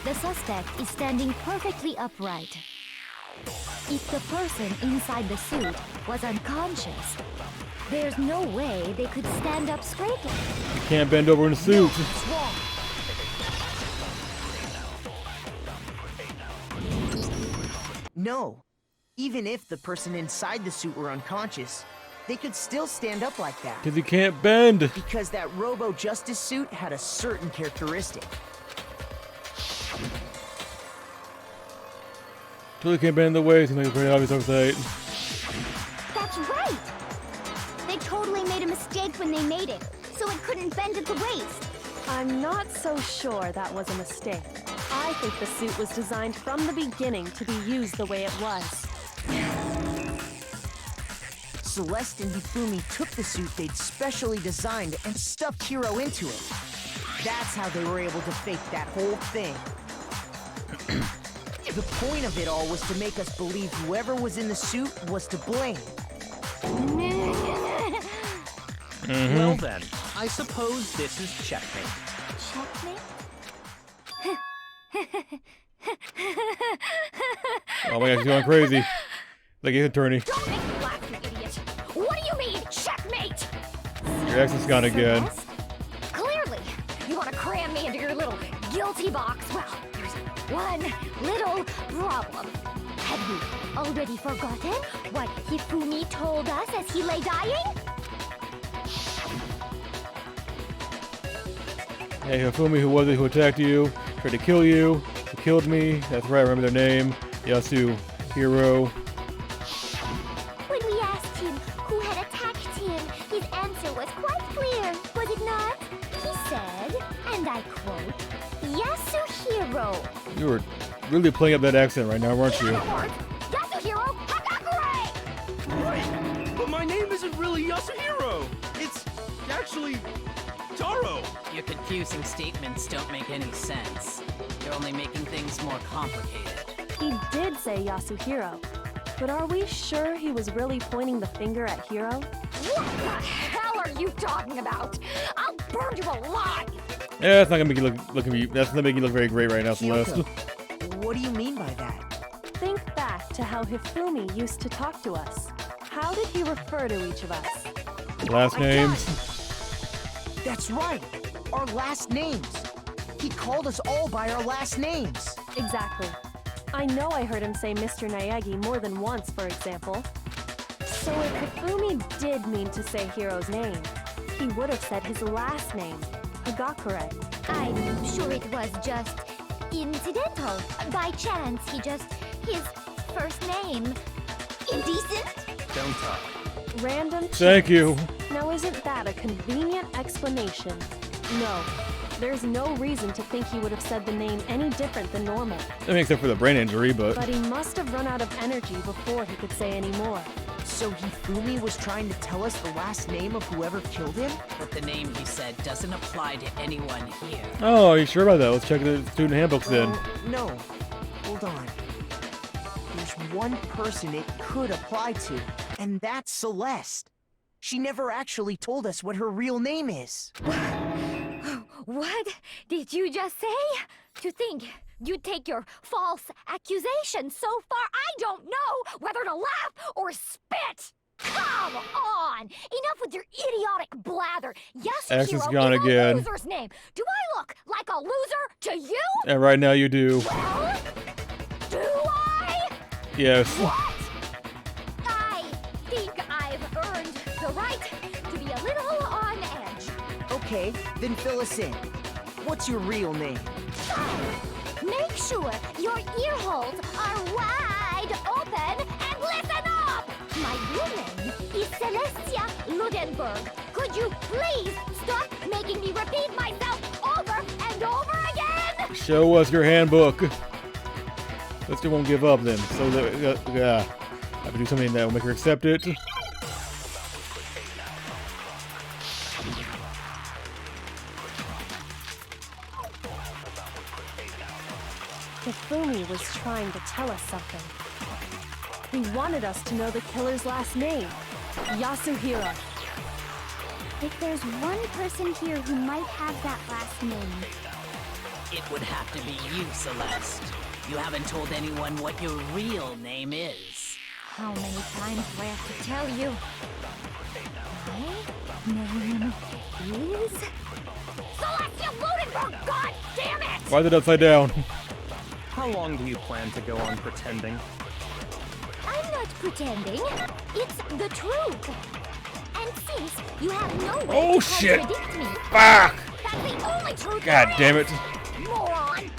The suspect is standing perfectly upright. If the person inside the suit was unconscious, there's no way they could stand up straightly. You can't bend over in a suit. No. Even if the person inside the suit were unconscious, they could still stand up like that. Because you can't bend. Because that Robo-Justice suit had a certain characteristic. Totally can't bend the waist. Seems like a pretty obvious oversight. That's right! They totally made a mistake when they made it, so it couldn't bend at the waist. I'm not so sure that was a mistake. I think the suit was designed from the beginning to be used the way it was. Celeste and Hifumi took the suit they'd specially designed and stuffed Hiro into it. That's how they were able to fake that whole thing. The point of it all was to make us believe whoever was in the suit was to blame. Well then, I suppose this is checkmate. Checkmate? Oh my gosh, he's going crazy. Like he's an attorney. Don't make me laugh, you idiot! What do you mean, checkmate? Your accent's gone again. Celeste? Clearly, you want to cram me into your little guilty box. Well, there's one little problem. Have you already forgotten what Hifumi told us as he lay dying? Hey, Hifumi, who was it who attacked you? Tried to kill you. Who killed me? That's right, I remember their name. Yasuhiro. When we asked him who had attacked him, his answer was quite clear, was it not? He said, and I quote, Yasuhiro. You were really playing up that accent right now, weren't you? Yasuhiro Hagakure! But my name isn't really Yasuhiro. It's actually Taro. Your confusing statements don't make any sense. You're only making things more complicated. He did say Yasuhiro, but are we sure he was really pointing the finger at Hiro? What the hell are you talking about? I'll burn you alive! Yeah, that's not gonna make you that's not making you look very great right now, Celeste. Kyoko, what do you mean by that? Think back to how Hifumi used to talk to us. How did he refer to each of us? Last names. That's right. Our last names. He called us all by our last names. Exactly. I know I heard him say Mr. Naegi more than once, for example. So if Hifumi did mean to say Hiro's name, he would have said his last name, Hagakure. I'm sure it was just incidental. By chance, his first name. Indecent? Don't talk. Random chance. Thank you. Now isn't that a convenient explanation? No. There's no reason to think he would have said the name any different than normal. I mean, except for the brain injury, but But he must have run out of energy before he could say any more. So Hifumi was trying to tell us the last name of whoever killed him? But the name he said doesn't apply to anyone here. oh, are you sure about that? Let's check the student handbooks then. No. Hold on. There's one person it could apply to, and that's Celeste. She never actually told us what her real name is. What did you just say? To think you'd take your false accusation so far, I don't know whether to laugh or spit! Come on! Enough with your idiotic blather! Accent's Yasuhiro gone is again. a loser's name! Do I look like a loser to you? And right now you do. Well, do I? Yes. What? I think I've earned the right to be a little on edge. Okay, then fill us in. What's your real name? Make sure your ear holes are wide open and listen up! My real name is Celestia Ludenberg. Could you please stop making me repeat myself over and over again? Show us your handbook. Let's just won't give up then. So that have to do something that will make her accept it. Hifumi was trying to tell us something. He wanted us to know the killer's last name, Yasuhiro. If there's one person here who might have that last name, it would have to be you, Celeste. You haven't told anyone what your real name is. How many times do I have to tell you? My name is Celestia Ludenberg, god damn it! Why is it upside down? How long do you plan to go on pretending? I'm not pretending. It's the truth. And since you have no way Oh, to shit. contradict me, Fuck! that's the only truth God there damn is, it. moron!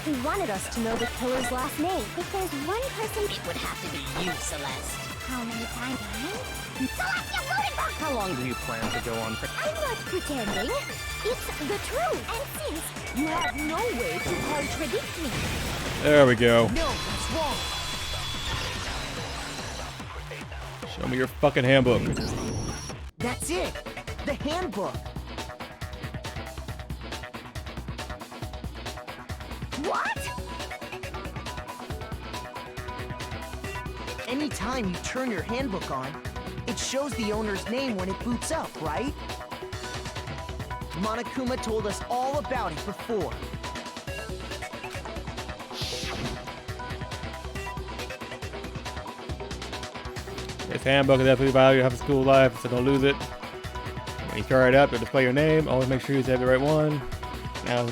He wanted us to know the killer's last name. If there's one person, It would have to be you, Celeste. how many times? Celestia Ludenberg! How long do you plan to go on I'm not pretending. It's the truth. And since you have no way to contradict me, There we go. No, that's wrong. Show me your fucking handbook. That's it. The handbook. what? Anytime you turn your handbook on, it shows the owner's name when it boots up, right? Monokuma told us all about it before. This handbook is absolutely vital. You have a school life, so don't lose it. When you start it up, you'll display your name. Always make sure you have the right one. Now,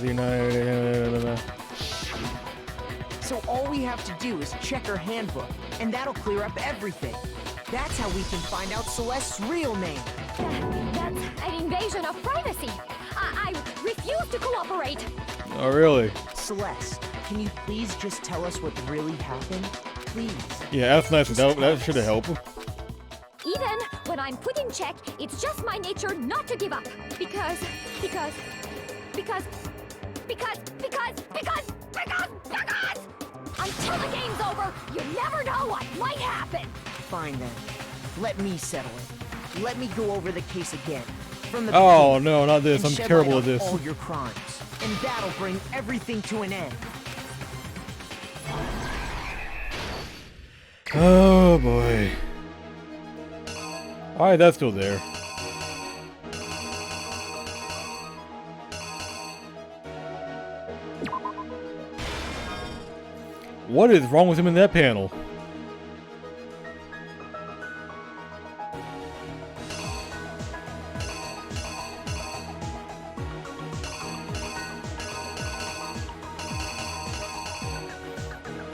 So all we have to do is check her handbook, and that'll clear up everything. That's how we can find out Celeste's real name. That's an invasion of privacy. I refuse to cooperate. Oh, really? Celeste, can you please just tell us what really happened? Please. Yeah, that's nice. That should have helped. Even when I'm put in check, it's just my nature not to give up. Because until the game's over, you never know what might happen. Fine then. Let me settle it. Let me go over the case again. From the Oh, beginning, no, not this. and I'm shed terrible light at this. on all your crimes. And that'll bring everything to an end. Oh, boy. Why is that still there? What is wrong with him in that panel?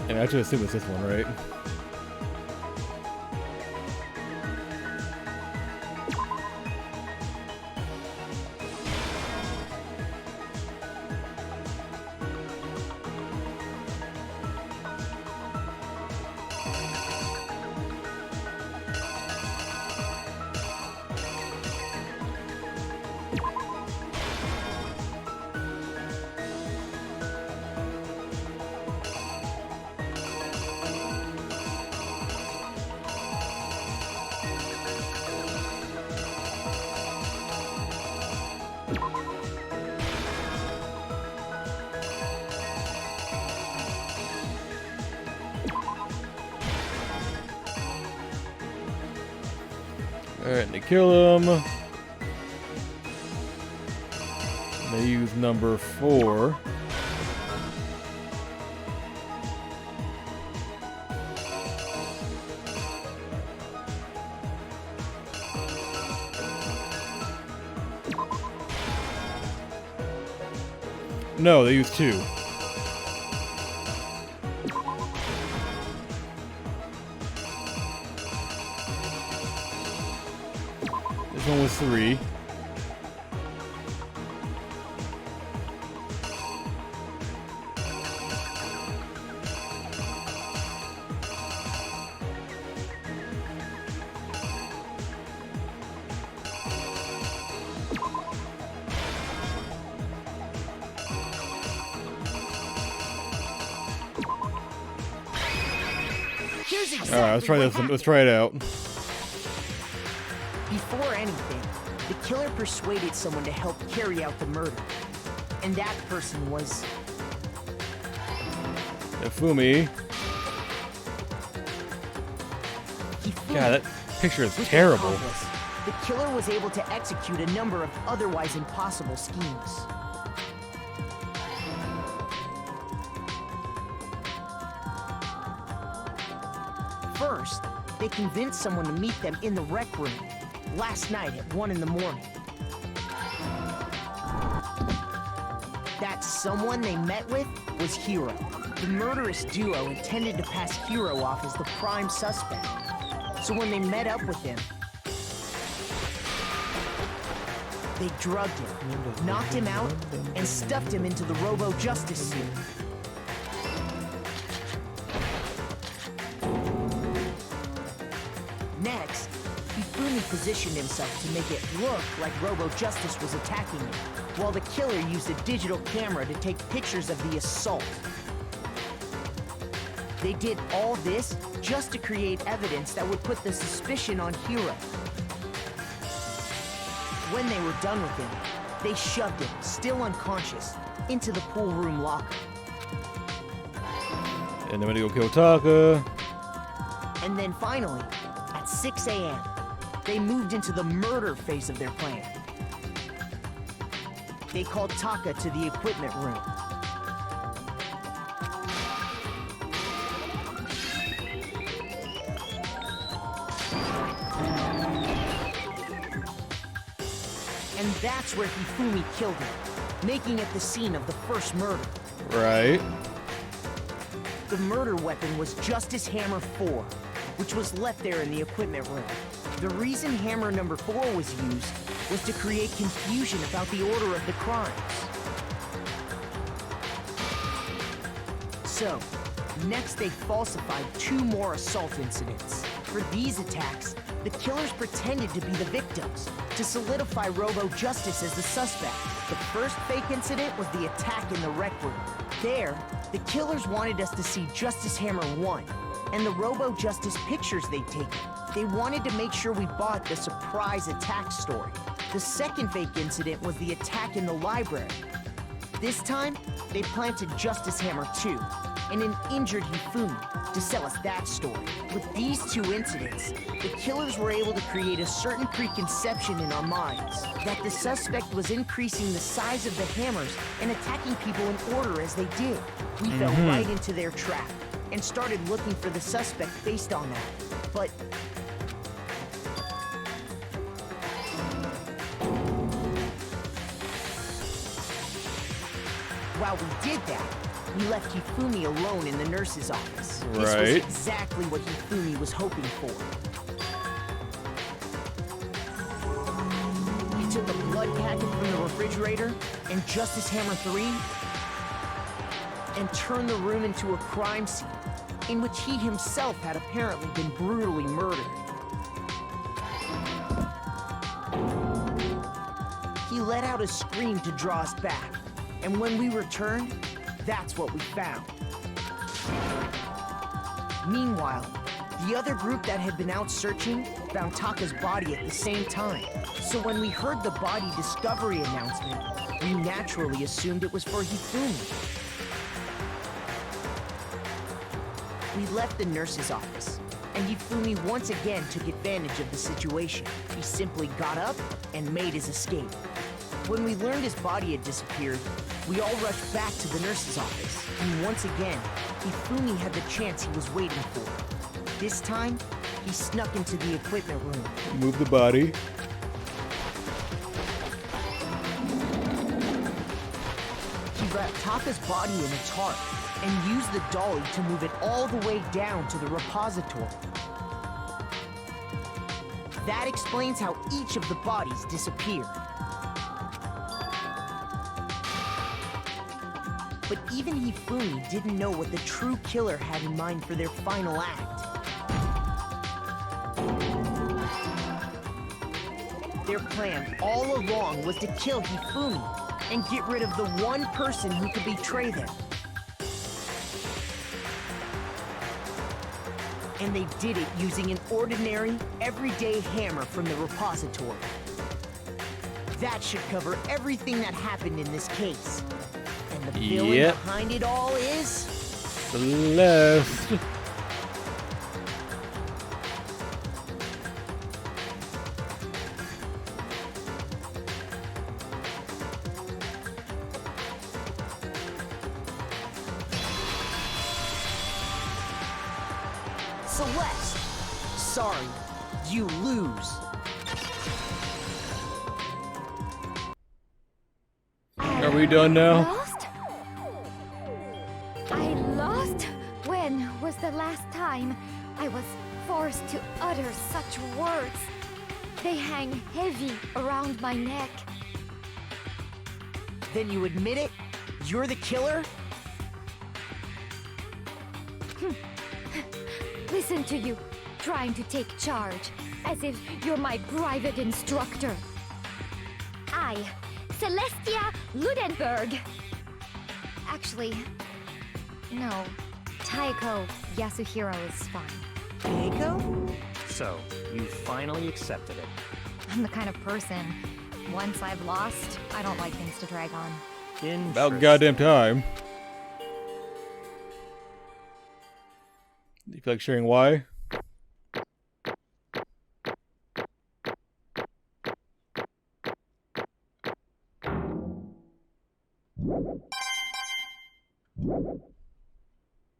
And I should assume it's this one, right? Alright, they kill him. They use number 4. No, they use 2. This one was 3. Here's exactly Alright, let's try what this. happened. Let's try it out. Before anything, the killer persuaded someone to help carry out the murder. And that person was... Fumi. Hifumi God, that picture is was the terrible. accomplice. the killer was able to execute a number of otherwise impossible schemes. First, they convinced someone to meet them in the rec room last night at 1 in the morning. That someone they met with was Hero. The murderous duo intended to pass Hero off as the prime suspect. So when they met up with him, they drugged him, knocked him out, and stuffed him into the Robo-Justice suit. Next, Hifumi positioned himself to make it look like Robo-Justice was attacking him, while the killer used a digital camera to take pictures of the assault. They did all this just to create evidence that would put the suspicion on Hero. When they were done with him, they shoved him, still unconscious, into the pool room locker. And then when they go kill Taka. And then finally, at 6 a.m., they moved into the murder phase of their plan. They called Taka to the equipment room. And that's where Hifumi killed him, making it the scene of the first murder. Right. The murder weapon was Justice Hammer 4, which was left there in the equipment room. The reason Hammer number 4 was used was to create confusion about the order of the crimes. So, next they falsified 2 more assault incidents. For these attacks, the killers pretended to be the victims, to solidify Robo-Justice as the suspect. The first fake incident was the attack in the rec room. There, the killers wanted us to see Justice Hammer 1, and the Robo-Justice pictures they'd taken. They wanted to make sure we bought the surprise attack story. The second fake incident was the attack in the library. This time, they planted Justice Hammer 2 and an injured Hifumi to sell us that story. With these 2 incidents, the killers were able to create a certain preconception in our minds that the suspect was increasing the size of the hammers and attacking people in order as they did. We fell right into their trap and started looking for the suspect based on that. But while we did that, we left Hifumi alone in the nurse's office. This was exactly what Hifumi was hoping for. He took a blood packet from the refrigerator and Justice Hammer 3 and turned the room into a crime scene in which he himself had apparently been brutally murdered. He let out a scream to draw us back, and when we returned, that's what we found. Meanwhile, the other group that had been out searching found Taka's body at the same time. So when we heard the body discovery announcement, we naturally assumed it was for Hifumi. We left the nurse's office, and Hifumi once again took advantage of the situation. He simply got up and made his escape. When we learned his body had disappeared, we all rushed back to the nurse's office, and once again, Hifumi had the chance he was waiting for. This time, he snuck into the equipment room. Move the body. He wrapped Taka's body in a tarp and used the dolly to move it all the way down to the repository. That explains how each of the bodies disappeared. But even Hifumi didn't know what the true killer had in mind for their final act. Their plan all along was to kill Hifumi and get rid of the one person who could betray them. And they did it using an ordinary, everyday hammer from the repository. That should cover everything that happened in this case. And the villain behind it all is... Celeste. Celeste. Sorry, you lose. Are we done now? Lost? I lost? When was the last time I was forced to utter such words? They hang heavy around my neck. Then you admit it? You're the killer? Listen to you, trying to take charge, as if you're my private instructor. I, Celestia Ludenberg. Actually, no. Taiko Yasuhiro is fine. Keiko? So, you finally accepted it. I'm the kind of person, once I've lost, I don't like things to drag on. About goddamn time. You feel like sharing why?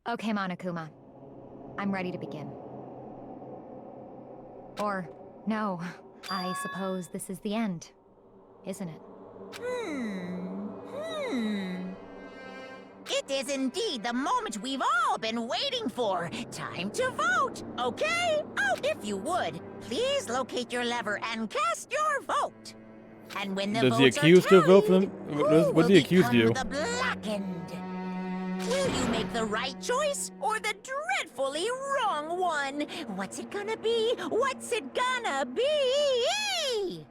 Okay, Monokuma. I'm ready to begin. Or, no, I suppose this is the end, isn't it? It is indeed the moment we've all been waiting for. Time to vote, okay? Oh, if you would, please locate your lever and cast your vote. And when the Does the votes accused are still vote for tallied, them? who What's will the accused become do? the blackened? Will you make the right choice or the dreadfully wrong one? What's it gonna be? What's it gonna be?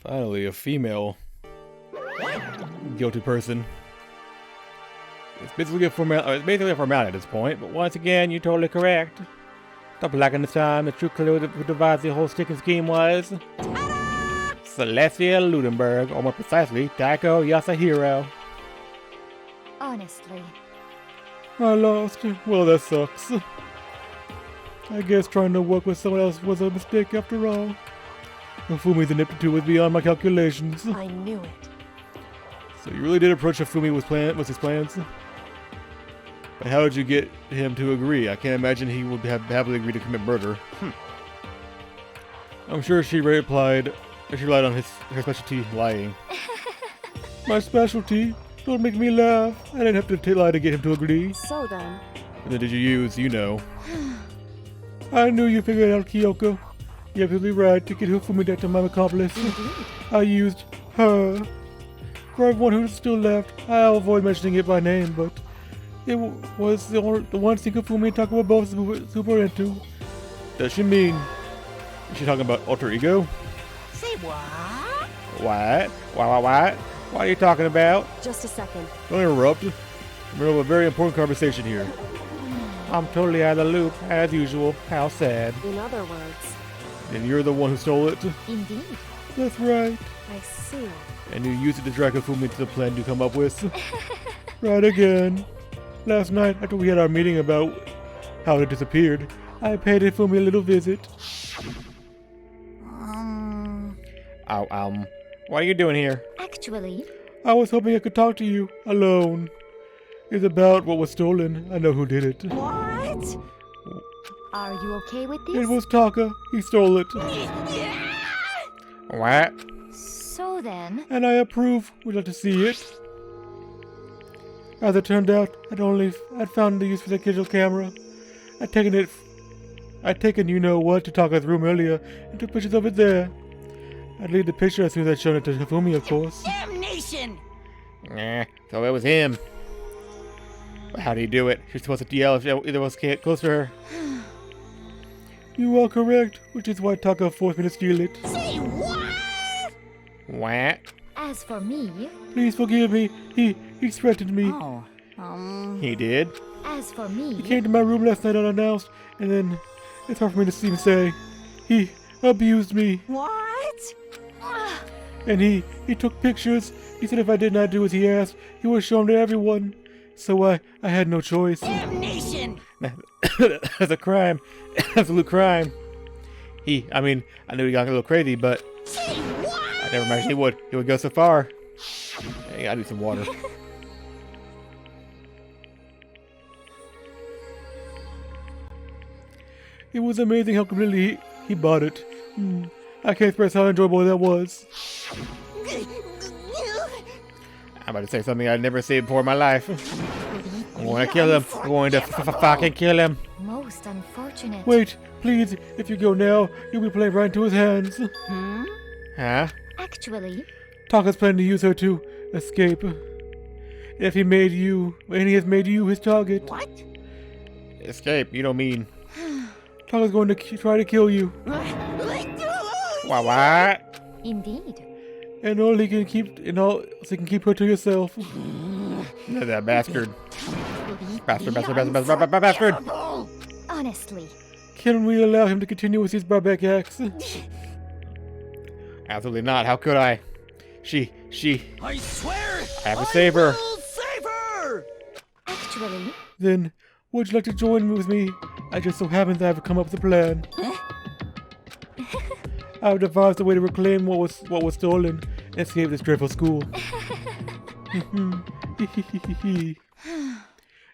Finally, a female guilty person. It's basically a formality at this point, but once again, you're totally correct. Stop lacking the time. The true clue who devised the whole sticking scheme was Celestia Ludenberg, or more precisely, Taiko Yasuhiro. Honestly. I lost. Well, that sucks. I guess trying to work with someone else was a mistake after all. Fumi's ineptitude was beyond my calculations. I knew it. So you really did approach Fumi with his plans? But how did you get him to agree? I can't imagine he would have happily agreed to commit murder. I'm sure she relied on her specialty, lying. My specialty? Don't make me laugh. I didn't have to lie to get him to agree. So then, And then did you use, you know. I knew you figured it out, Kyoko. You're absolutely right to get Fumi back to my accomplice. I used her. For everyone who's still left, I'll avoid mentioning it by name, but it was the one thing Fumi and Taco were both super into. Does she mean? Is she talking about alter ego? Say what? What? What? What are you talking about? just a second. Don't interrupt. We're in the middle of a very important conversation here. I'm totally out of the loop, as usual. How sad. In other words, And you're the one who stole it? Indeed. That's right. I see. And you used it to drag Fumi to the plan you come up with? Right again. Last night, after we had our meeting about how it disappeared, I paid Fumi a little visit. What are you doing here? Actually, I was hoping I could talk to you, alone. It's about what was stolen. I know who did it. What? are you okay with this? It was Taka. He stole it. What? So then, And I approve. Would you like to see it? As it turned out, I'd found the use for the digital camera. I'd taken you know what to Taka's room earlier and took pictures of it there. I'd leave the picture as soon as I'd shown it to Hifumi, of course. Damnation! So it was him. But how do you do it? You're supposed to yell if either of us can't close to her. You are correct, which is why Taka forced me to steal it. Say what? What? as for me, Please forgive me. He threatened me. Oh, He did? as for He me, came to my room last night unannounced, and then it's hard for me to even say. He abused me, what? and he took pictures. He said if I did not do as he asked, he would show them to everyone. So I had no choice. Damnation! That's a crime. Absolute crime. I mean, I knew he got a little crazy, but I never imagined he would go so far. Hey, I need some water. It was amazing how completely he bought it. I can't express how enjoyable that was. I'm about to say something I'd never said before in my life. I'm going to kill him. I'm going to fucking kill him. Most unfortunate. Wait, please. If you go now, you'll be playing right into his hands. Huh? Actually, Taka's planning to use her to escape. If he made you, and he has made you his target. What? Escape? You don't mean? Taka's going to try to kill you. What? indeed. And all he can keep, so he can keep her to yourself. That bastard. Bastard. Honestly, Can we allow him to continue with his barbaric acts? Absolutely not. How could I? She. I swear! I have to save her. will save her! actually, Then, would you like to join with me? I just so happen that I've come up with a plan. I've devised a way to reclaim what was stolen and escape this dreadful school.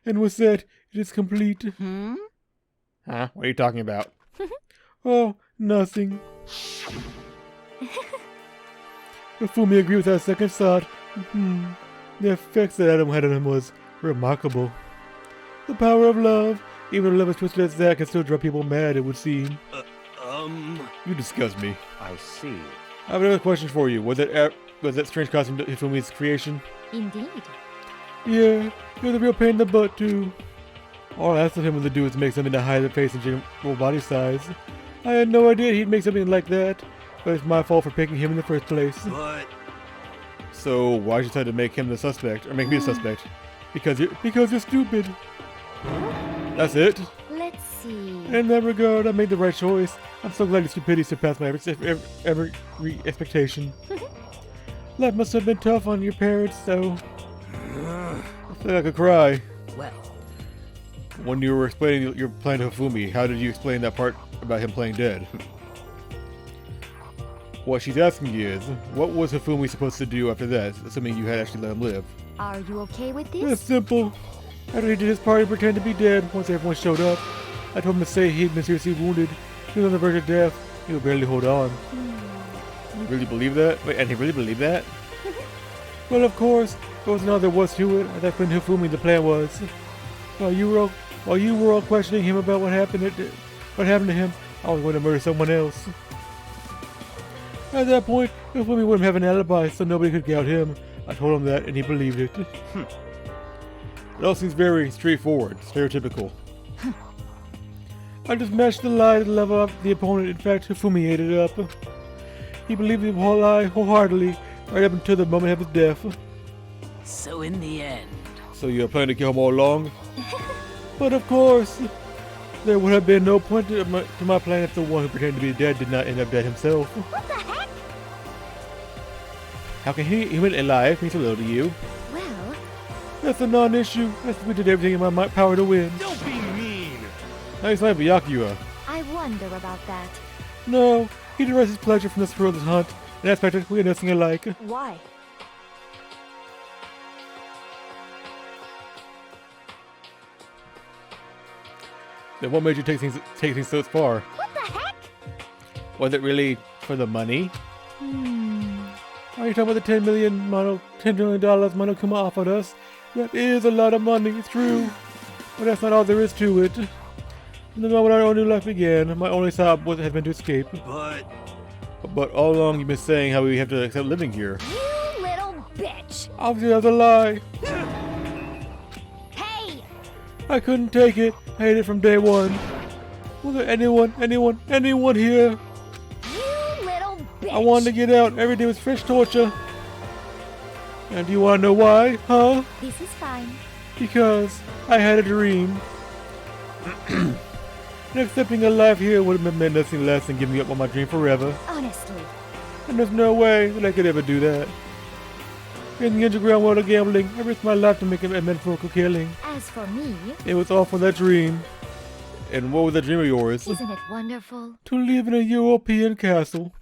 And with that, it is complete. Huh? What are you talking about? Oh, nothing. Fumi agreed with our second thought. The effects that Adam had on him was remarkable. The power of love. Even a love as twisted as that can still drive people mad, it would seem. You disgust me. I see. I have another question for you. Was that strange costume Hifumi's creation? indeed. Yeah, it was a real pain in the butt too. All I asked of him was to do was to make something to hide the face and general body size. I had no idea he'd make something like that, but it's my fault for picking him in the first place. But So why'd you decide to make him the suspect, or make me the suspect? Because you're stupid. That's it. Let's see. In that regard, I made the right choice. I'm so glad your stupidity surpassed my every expectation. Life must have been tough on your parents, so I feel like I could cry. Well, When you were explaining your plan to Hifumi, how did you explain that part about him playing dead? What she's asking you is, what was Hifumi supposed to do after that, assuming you had actually let him live? Are you okay with this? It's simple. After he did his part, he pretended to be dead once everyone showed up. I told him to say he'd been seriously wounded. He was on the verge of death. He would barely hold on. You really believe that? Wait, and he really believed that? Well, of course. There wasn't all there was to it. That's when Hifumi the plan was. While you were all questioning him about what happened to him, I was going to murder someone else. At that point, Hifumi wouldn't have an alibi, so nobody could doubt him. I told him that, and he believed it. It all seems very straightforward, stereotypical. I just matched the lie to level up the opponent. In fact, Hifumi ate it up. He believed the whole lie wholeheartedly, right up until the moment of his death. So in the end, So you plan to kill him all along? But of course, there would have been no point to my plan if the one who pretended to be dead did not end up dead himself. What the heck? How can he went alive mean so little to you? Well, That's a non-issue. We did everything in my power to win. don't be mean. Now he's like Byakuya. I wonder about that. No, he derives his pleasure from the thrill of the hunt, and that's practically nothing alike. Why? Then what made you take things so far? What the heck? Was it really for the money? Are you talking about the $10 million Monokuma offered us? That is a lot of money, it's true. But that's not all there is to it. From the moment our new life began, my only thought has been to escape. But all along you've been saying how we have to accept living here. You little bitch! Obviously that's a lie. Hey! I couldn't take it. I hated it from day one. Was there anyone here? You little bitch! I wanted to get out. Every day was fresh torture. And do you want to know why? Huh? This is fine. Because I had a dream. And accepting a life here would have meant nothing less than giving up on my dream forever. Honestly. And there's no way that I could ever do that. In the underground world of gambling, I risked my life to make a metaphorical killing. As for me, It was all for that dream. And what was that dream of yours? Isn't it wonderful? To live in a European castle.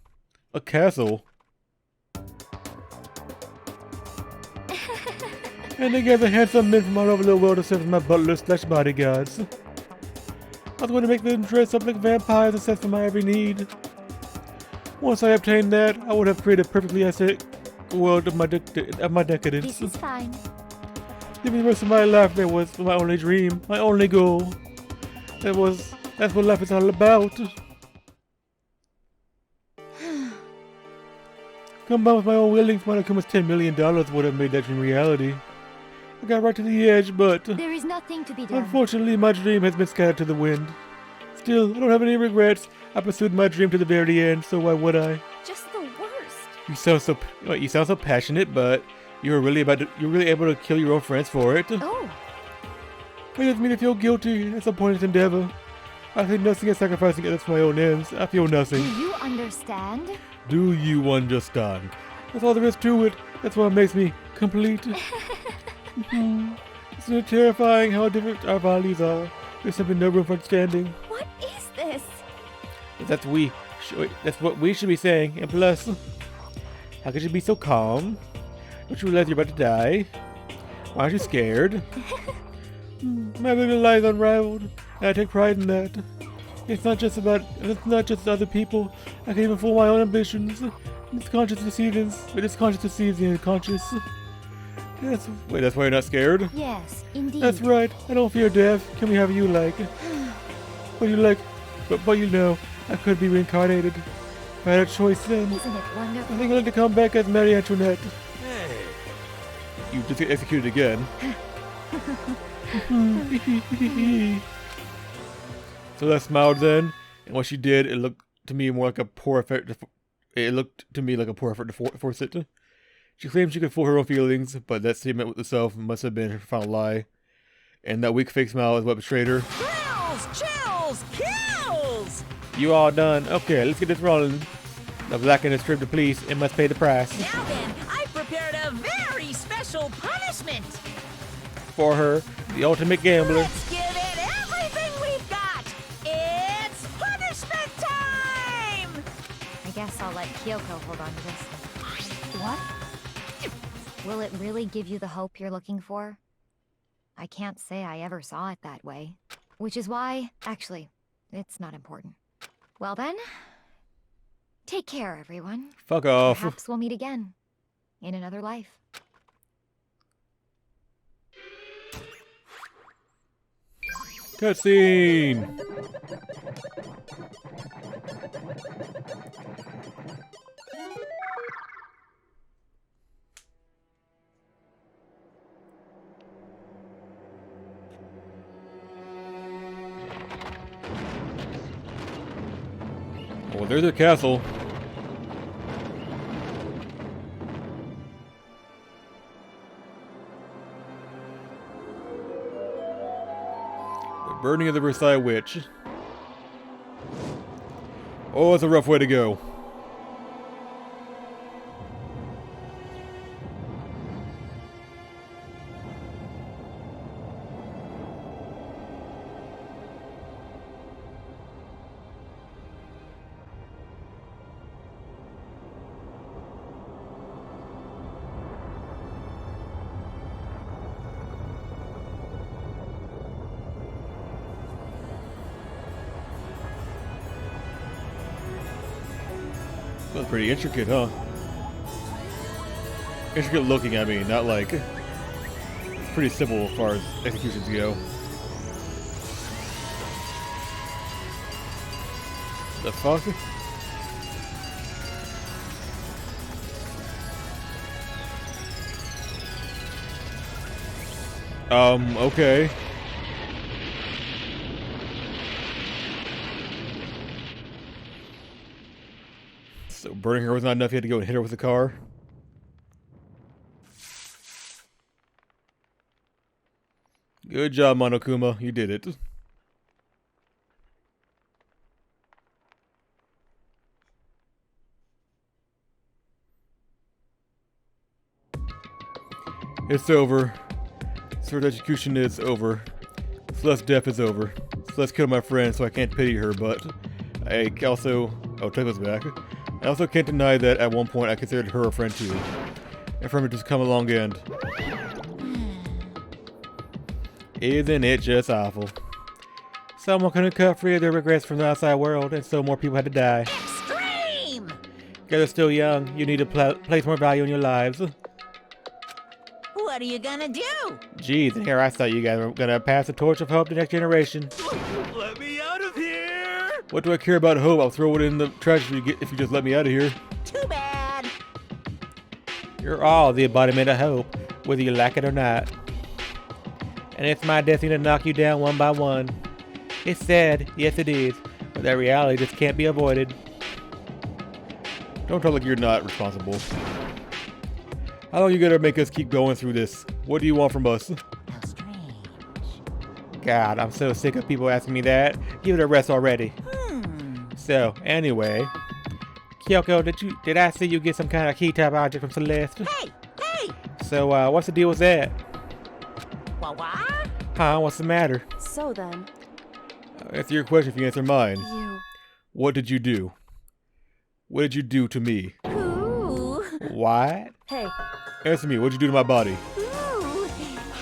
A castle? And to gather handsome men from all over the world to serve as my butlers / bodyguards. I was going to make them dress up like vampires and satisfy my every need. Once I obtained that, I would have created a perfectly aesthetic world of my decadence. This is fine. Living the rest of my life, that was my only dream, my only goal. That's what life is all about. Combined with my own willings, Monokuma's $10 million would have made that dream reality. I got right to the edge, but There is nothing to be done. unfortunately my dream has been scattered to the wind. Still, I don't have any regrets. I pursued my dream to the very end, so why would I? Just the worst. You sound so passionate, but you're really able to kill your own friends for it. Oh, It doesn't mean to feel guilty. It's a pointless endeavor. I think nothing is sacrificing others for my own ends. I feel do nothing. you understand? Do you understand? That's all there is to it. That's what makes me complete. Isn't it terrifying how different our values are? There's simply no room for understanding. What is this? That's what we should be saying. And plus, how could you be so calm? Don't you realize you're about to die? Why aren't you scared? My little lies unraveled, and I take pride in that. It's not just other people. I can even fool my own ambitions. It's conscious deceives, but it's conscious deceives the unconscious. That's why you're not scared? Yes, indeed. That's right. I don't fear death. Can we have you like? But you know, I could be reincarnated. If I had a choice then, Isn't it I wonderful? think I'd like to come back as Marie Antoinette. You just get executed again. So that smiled then, and what she did, it looked to me more like a poor effort. It looked to me like a poor effort to force it. She claimed she could fool her own feelings, but that statement with herself must have been her final lie. And that weak fake smile is what betrayed her. Thrills, chills, kills! You all done? Okay, let's get this rolling. The black and the strip the police and must pay the price. Now then, I prepared a very special punishment. For her, the ultimate gambler. Let's give it everything we've got. It's punishment time! I guess I'll let Kyoko hold on to this. What? Will it really give you the hope you're looking for? I can't say I ever saw it that way. Which is why, actually, it's not important. Well then, take care, everyone. Fuck off. Perhaps we'll meet again. In another life. Cutscene! Well, there's their castle. The burning of the Versailles Witch. Oh, it's a rough way to go. That's pretty intricate, huh? Intricate looking, I mean, not like... It's pretty simple as far as executions go. The fuck? Okay. So burning her was not enough, you had to go and hit her with a car. Good job, Monokuma. You did it. It's over. Sword execution is over. Celeste's death is over. Celeste killed my friend, so I can't pity her, but I also... Oh, Tucker's back. I also can't deny that at one point I considered her a friend too. And for him to just come along and... Isn't it just awful? Someone couldn't cut free of their regrets from the outside world, and so more people had to die. Extreme! Because they're still young, you need to place more value in your lives. What are you gonna do? Jeez, and here I thought you guys were gonna pass the torch of hope to the next generation. Let me out of here! What do I care about hope? I'll throw it in the trash if you just let me out of here. Too bad. You're all the embodiment of hope, whether you like it or not. And it's my destiny to knock you down one by one. It's sad, yes it is, but that reality just can't be avoided. Don't talk like you're not responsible. How long you gonna make us keep going through this? What do you want from us? How strange. God, I'm so sick of people asking me that. Give it a rest already. So, anyway. Kyoko, did I see you get some kind of key type object from Celeste? Hey! Hey! So, what's the deal with that? What? Huh, what's the matter? So then, Answer your question if you answer mine. you... What did you do? What did you do to me? Ooh. What? Hey, Answer me, what'd you do to my body? Ooh.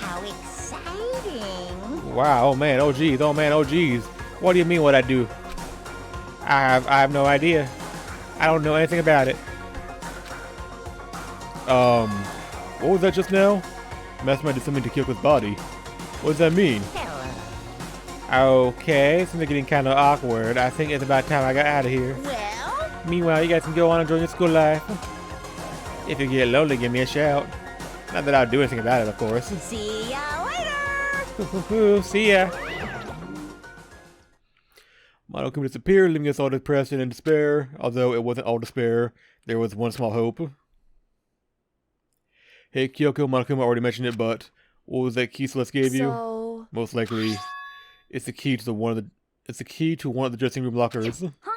How exciting. Wow, oh man, oh geez, oh man, oh geez. What do you mean what I do? I have no idea. I don't know anything about it. What was that just now? Mastermind did something to Kyoko's body. What does that mean? Hello. Okay, things are getting kind of awkward. I think it's about time I got out of here. Well, Meanwhile, you guys can go on and enjoy your school life. If you get lonely, give me a shout. Not that I'll do anything about it, of course. see ya later. See ya. Monokuma disappeared, leaving us all depressed and in despair. Although it wasn't all despair, there was one small hope. Hey Kyoko, Monokuma already mentioned it, but what was that key Celeste gave you? so... Most likely, it's the key to one of the dressing room lockers. Huh?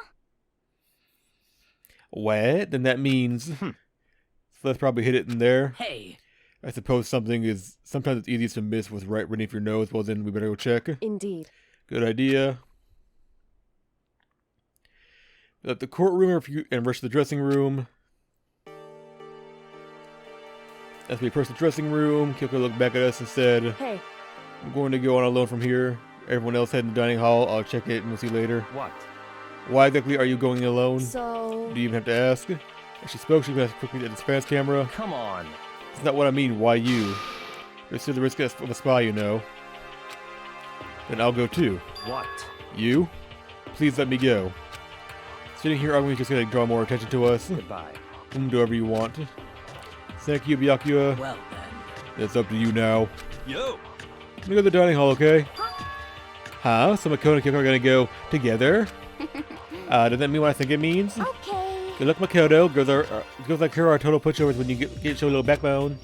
What? Then that means Celeste probably hid it in there. Hey, I suppose sometimes it's easiest to miss what's right beneath your nose. Well, then we better go check. Indeed. Good idea. We left the courtroom and rushed to the dressing room. As we approached the dressing room, Kyoko looked back at us and said, Hey, I'm going to go on alone from here. Everyone else head in the dining hall. I'll check it and we'll see later. What? Why exactly are you going alone? so... Do you even have to ask? As she spoke, she glanced quickly at the surveillance camera. Come on. That's not what I mean. Why you? There's still the risk of a spy, you know. Then I'll go too. What? You? Please let me go. Sitting here arguing is just going to draw more attention to us. Goodbye. Do whatever you want. Thank you, Byakuya. well then. It's up to you now. Yo! I'm gonna go to the dining hall, okay? Huh? So Makoto and Kyoko are gonna go together? Does that mean what I think it means? Okay. Good luck, Makoto. Girls like her are total pushovers when you get your little backbone.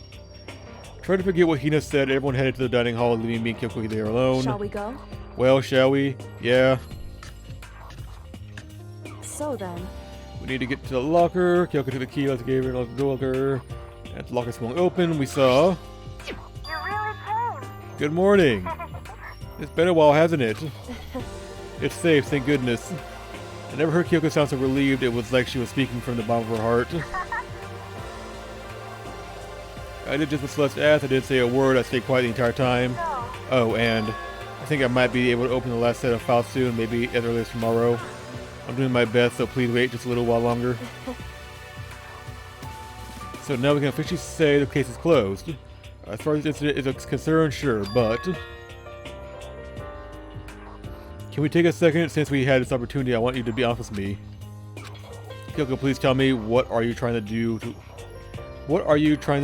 Try to forget what Hina said. Everyone headed to the dining hall, leaving me and Kyoko there alone. Shall we go? Well, shall we? Yeah. So then, We need to get to the locker. Kyoko took the key. Let's give her the locker. As the locker swung open, we saw... You really came. Good morning. It's been a while, hasn't it? It's safe, thank goodness. I never heard Kyoko sound so relieved. It was like she was speaking from the bottom of her heart. I did just what Celeste asked. I didn't say a word. I stayed quiet the entire time. Oh, and I think I might be able to open the last set of files soon, maybe as early as tomorrow. I'm doing my best, so please wait just a little while longer. So now we can officially say the case is closed. As far as this incident is concerned, sure, but... Can we take a second? Since we had this opportunity, I want you to be honest with me. Kyoko, please tell me, what are you trying to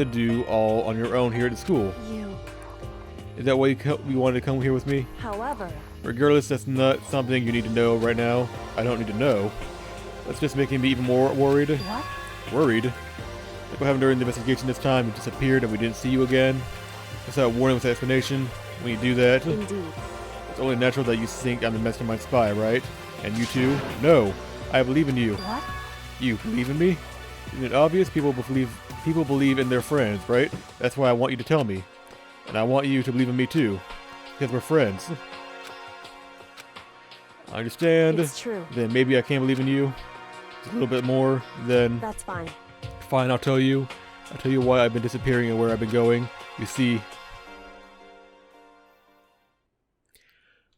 do all on your own here at the school? you... Is that why you wanted to come here with me? However, Regardless, that's not something you need to know right now. I don't need to know. That's just making me even more worried. what? Worried? Like what happened during the investigation this time, you disappeared and we didn't see you again. That's not a warning with an explanation. When you do that, Indeed. it's only natural that you think I'm the mastermind spy, right? And you too? No. I believe in you. What? You believe in me? Isn't it obvious? People believe in their friends, right? That's why I want you to tell me. And I want you to believe in me too. Because we're friends. I understand. It's true. Then maybe I can't believe in you. Just a little bit more. Then That's fine. fine, I'll tell you. I'll tell you why I've been disappearing and where I've been going. You see,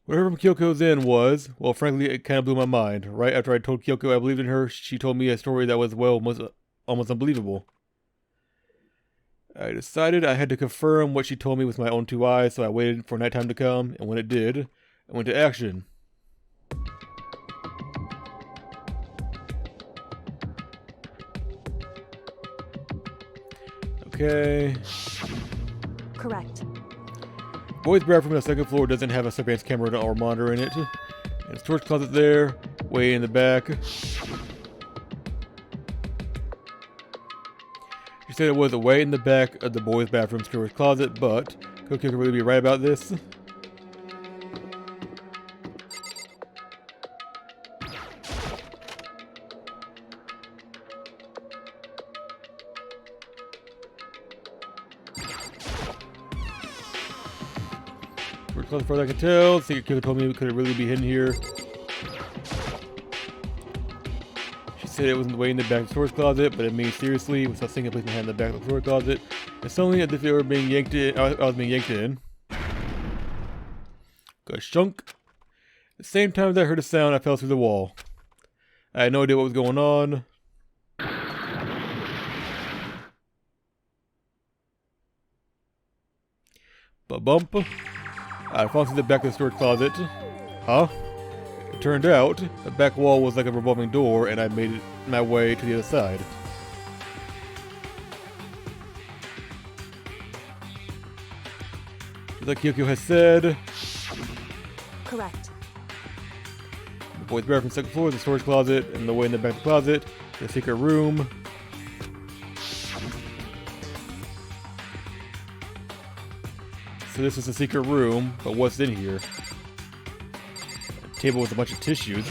whatever Kyoko's in was, well, frankly, it kind of blew my mind. Right after I told Kyoko I believed in her, she told me a story that was, well, almost unbelievable. I decided I had to confirm what she told me with my own 2 eyes, so I waited for nighttime to come, and when it did, I went to action. Okay. Correct. Boys' bathroom on the 2nd floor doesn't have a surveillance camera or monitor in it. And a storage closet there, way in the back. She said it was way in the back of the boys' bathroom storage closet, but could Kyoko really be right about this? As far as I can tell, Secret Kyoko told me could it really be hidden here. She said it was way in the back of the storage closet, but it means seriously, without seeing a place in hand in the back of the storage closet. It's suddenly as if it were being yanked in. I was being yanked in. Got shunk. At the same time as I heard a sound, I fell through the wall. I had no idea what was going on. Ba-bump. I fall through the back of the storage closet. Huh? It turned out, the back wall was like a revolving door, and I made my way to the other side. Like Kyoko has said, Correct. the boys' bathroom 2nd floor is the storage closet, and the way in the back of the closet, the secret room. So this is the secret room, but what's in here? A table with a bunch of tissues.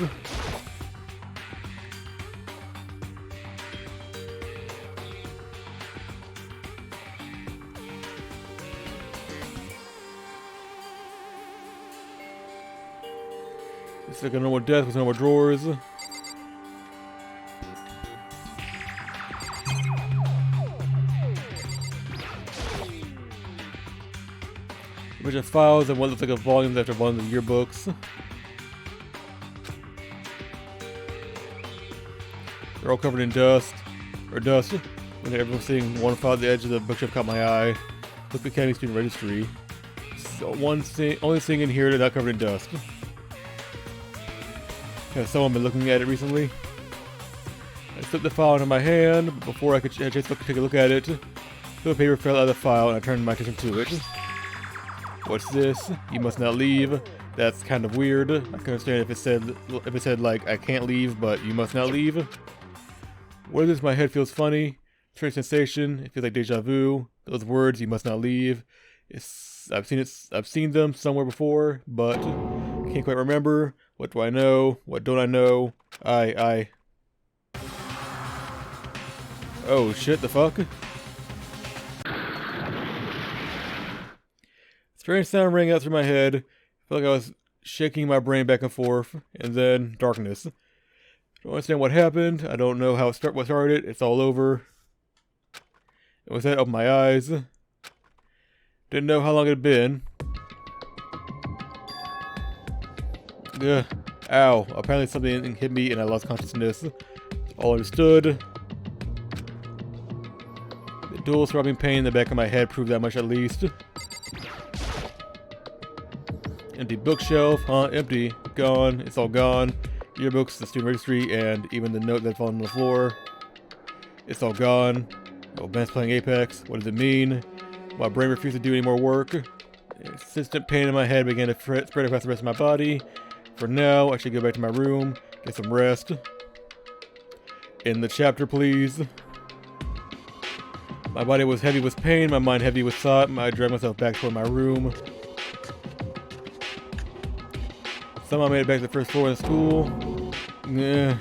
It's like a normal desk with normal drawers. A bunch of files and what looks like a volumes after volumes of yearbooks. They're all covered in dust. Or dust. When everyone's seeing one file at the edge of the bookshelf caught my eye. Look at Academy Student Registry. So only thing in here that's not covered in dust. Has someone been looking at it recently? I slipped the file into my hand, but before I could have a chance to take a look at it, the paper fell out of the file and I turned my attention to it. What's this? You must not leave. That's kind of weird. I can understand if it said like I can't leave, but you must not leave. What is this? My head feels funny. Strange sensation. It feels like deja vu. Those words, you must not leave. I've seen them somewhere before, but I can't quite remember. What do I know? What don't I know? Oh shit, the fuck? Strange sound rang out through my head. I felt like I was shaking my brain back and forth, and then darkness. Don't understand what happened. I don't know how what started. It's all over. And with that, I opened my eyes. Didn't know how long it had been. Ugh. Ow. Apparently something hit me and I lost consciousness. All understood. The dual throbbing pain in the back of my head proved that much at least. Empty bookshelf, huh? Empty. Gone. It's all gone. Yearbooks, the student registry, and even the note that fell on the floor. It's all gone. Oh, Ben's playing Apex. What does it mean? My brain refused to do any more work. Insistent pain in my head began to spread across the rest of my body. For now, I should go back to my room, get some rest. End the chapter, please. My body was heavy with pain, my mind heavy with thought. I dragged myself back toward my room. Somehow I made it back to the first floor of the school. The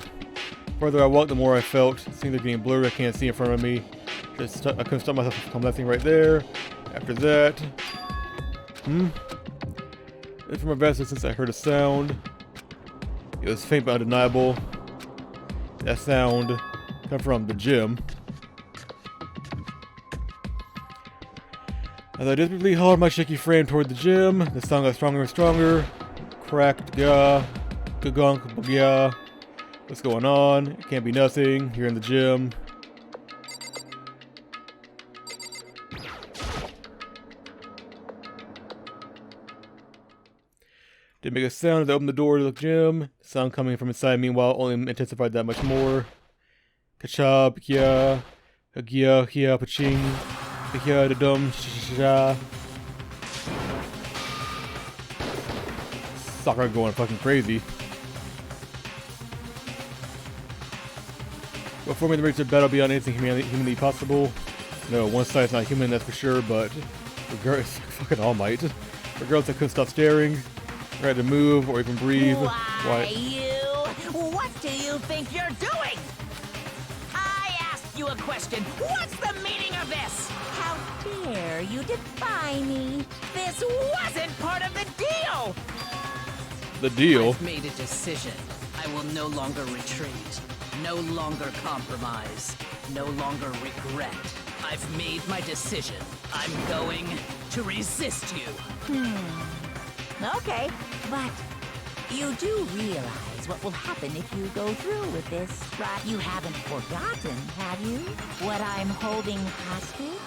further I walked, the more I felt. Things are getting blurry, I can't see in front of me. I couldn't stop myself from that thing right there. After that... It's from my best since I heard a sound. It was faint but undeniable. That sound come from the gym. As I desperately hauled my shaky frame toward the gym, the sound got stronger and stronger. Cracked, gah, gunk, yeah. What's going on? It can't be nothing here in the gym. Didn't make a sound as I opened the door to the gym. The sound coming from inside, meanwhile, only intensified that much more. Kachab, yeah, yeah, yeah, paching, yeah, the dum, sha. Soccer going fucking crazy. Before me, the rates of battle beyond anything humanly possible. No, one side's not human, that's for sure, but regardless, fucking All Might. Regardless, I couldn't stop staring. I had to move or even breathe. Why, what do you think you're doing? I asked you a question. What's the meaning of this? How dare you defy me? This wasn't part of the deal! The deal? I've made a decision. I will no longer retreat. No longer compromise. No longer regret. I've made my decision. I'm going to resist you. Okay, but you do realize what will happen if you go through with this, right? You haven't forgotten, have you? What I'm holding hostage?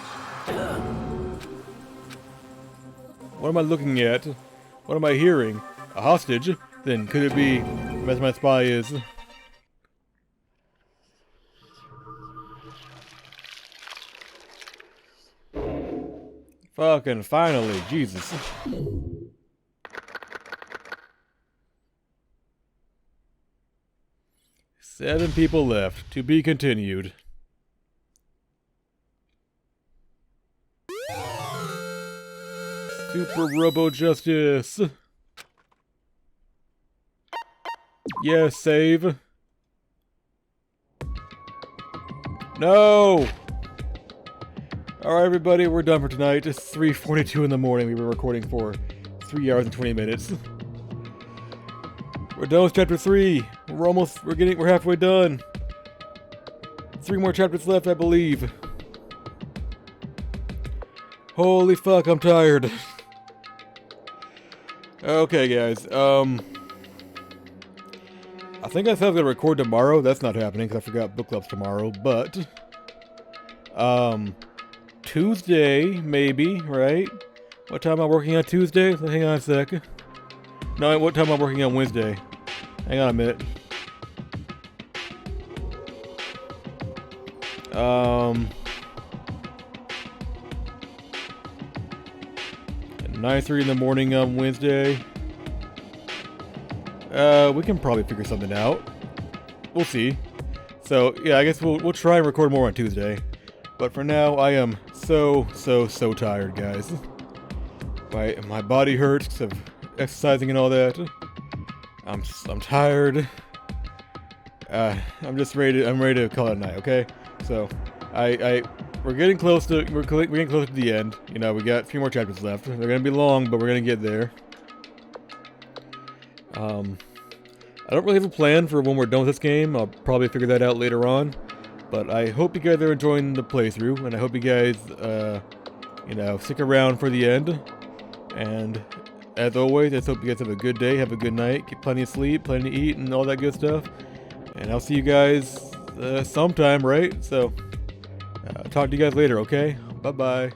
What am I looking at? What am I hearing? A hostage? Then could it be as my spy is? Fucking finally, Jesus. Seven people left. To be continued. Super Robo Justice. Yes, save. No! Alright, everybody, we're done for tonight. It's 3:42 in the morning. We were recording for 3 hours and 20 minutes. We're done with chapter 3. We're halfway done. 3 more chapters left, I believe. Holy fuck, I'm tired. Okay, guys, I think I said I was gonna record tomorrow. That's not happening because I forgot book clubs tomorrow, but Tuesday, maybe, right? What time am I working on Tuesday? Hang on a sec. No, what time am I working on Wednesday? Hang on a minute. 9:30 in the morning on Wednesday. We can probably figure something out. We'll see. So yeah, I guess we'll try and record more on Tuesday. But for now, I am so tired, guys. My body hurts because of exercising and all that. I'm tired. I'm just ready. I'm ready to call it a night. Okay. So we're getting close to the end. You know, we got a few more chapters left. They're gonna be long, but we're gonna get there. I don't really have a plan for when we're done with this game. I'll probably figure that out later on. But I hope you guys are enjoying the playthrough, and I hope you guys, you know, stick around for the end. And as always, I hope you guys have a good day, have a good night, get plenty of sleep, plenty to eat, and all that good stuff. And I'll see you guys sometime, right? So, talk to you guys later, okay? Bye-bye.